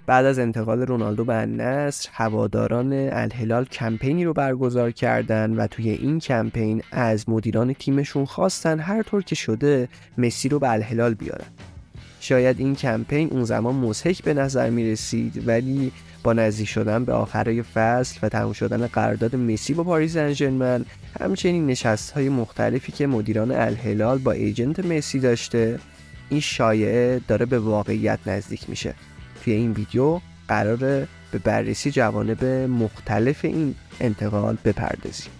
بعد از انتقال رونالدو به النصر، هواداران الهلال کمپینی رو برگزار کردن و توی این کمپین از مدیران تیمشون خواستن هر طور که شده مسی رو به الهلال بیارن. شاید این کمپین اون زمان مضحک به نظر می رسید، ولی با نزدیک شدن به آخرای فصل و تموم شدن قرارداد مسی با پاریس سن ژرمن، همچنین نشست‌های مختلفی که مدیران الهلال با ایجنت مسی داشته، این شایعه داره به واقعیت نزدیک میشه. توی این ویدیو قراره به بررسی جوانب مختلف این انتقال بپردازیم.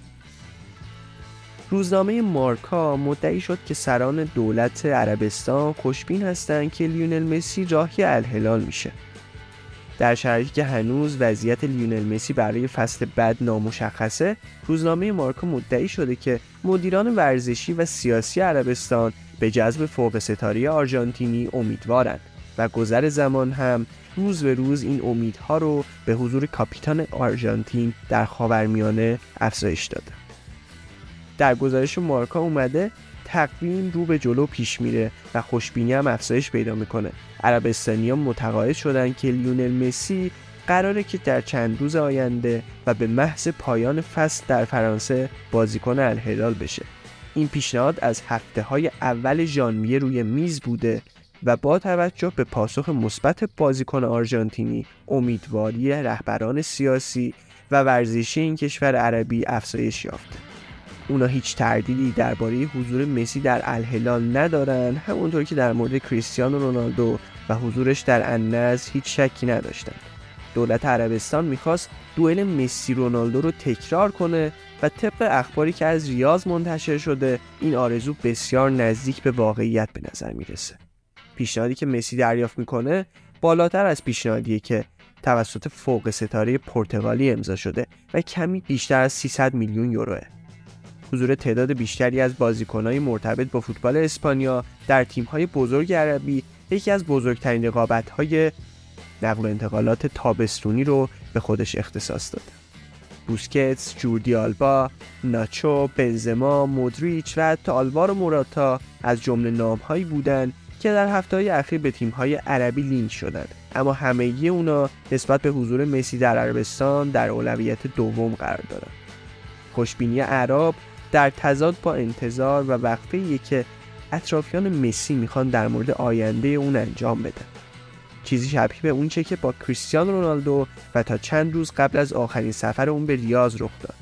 روزنامه مارکا مدعی شد که سران دولت عربستان خوشبین هستند که لیونل مسی راهی الهلال میشه. در شرایطی که هنوز وضعیت لیونل مسی برای فصل بعد نامشخصه، روزنامه مارکا مدعی شده که مدیران ورزشی و سیاسی عربستان به جذب فوق ستاره آرژانتینی امیدوارند و گذر زمان هم روز به روز این امیدها رو به حضور کاپیتان آرژانتین در خاورمیانه افزایش داده. در گزارش مارکا اومده تقویم رو به جلو پیش میره و خوشبینی هم افزایش پیدا میکنه. عربستانی‌ها متقاعد شدن که لیونل مسی قراره که در چند روز آینده و به محض پایان فصل در فرانسه بازیکن الهلال بشه. این پیشنهاد از هفته‌های اول ژانویه روی میز بوده و با توجه به پاسخ مثبت بازیکن آرژانتینی، امیدواری رهبران سیاسی و ورزشی این کشور عربی افزایش یافته. اونا هیچ تردیدی درباره حضور مسی در الهلال ندارن، همونطور که در مورد کریستیانو رونالدو و حضورش در النصر هیچ شکی نداشتن. دولت عربستان میخواست دوئل مسی رونالدو رو تکرار کنه و طبق اخباری که از ریاض منتشر شده این آرزو بسیار نزدیک به واقعیت به نظر میرسه. پیشنهادی که مسی دریافت میکنه بالاتر از پیشنهادیه که توسط فوق ستاره پرتغالی امضا شده و کمی بیشتر از 300 میلیون یوروه. حضور تعداد بیشتری از بازیکن‌های مرتبط با فوتبال اسپانیا در تیم‌های بزرگ عربی یکی از بزرگترین رقابت‌های نقل و انتقالات تابستونی رو به خودش اختصاص داده. بوسکتس، جوردی آلبا، ناچو، بنزما، مودریچ و حتی آلوارو موراتا از جمله نام‌هایی بودند که در هفته‌های اخیر به تیم‌های عربی لینک شدند، اما همگی اونا نسبت به حضور مسی در عربستان در اولویت دوم قرار دارند. خوشبینی اعراب در تضاد با انتظار و وقفه‌ای که اطرافیان مسی میخوان در مورد آینده اون انجام بدن. چیزی شبیه به اون چه که با کریستیانو رونالدو و تا چند روز قبل از آخرین سفر اون به ریاض رخ داد.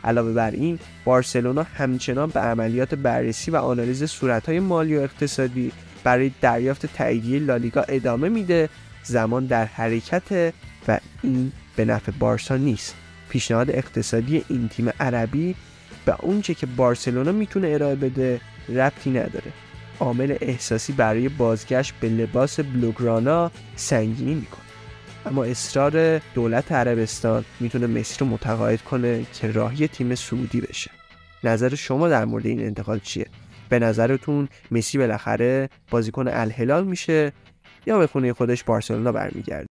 علاوه بر این، بارسلونا همچنان به عملیات بررسی و آنالیز صورت‌های مالی و اقتصادی برای دریافت تاییدیه لالیگا ادامه میده. زمان در حرکت و این به نفع بارسا نیست. پیشنهاد اقتصادی این تیم عربی به اون چه که بارسلونا میتونه ارائه بده ربطی نداره. عامل احساسی برای بازگشت به لباس بلوگرانا سنگینی میکنه، اما اصرار دولت عربستان میتونه مسی رو متقاعد کنه که راهی تیم سعودی بشه. نظر شما در مورد این انتقال چیه؟ به نظرتون مسی بالاخره بازیکن الهلال میشه یا به خونه خودش بارسلونا برمیگرده؟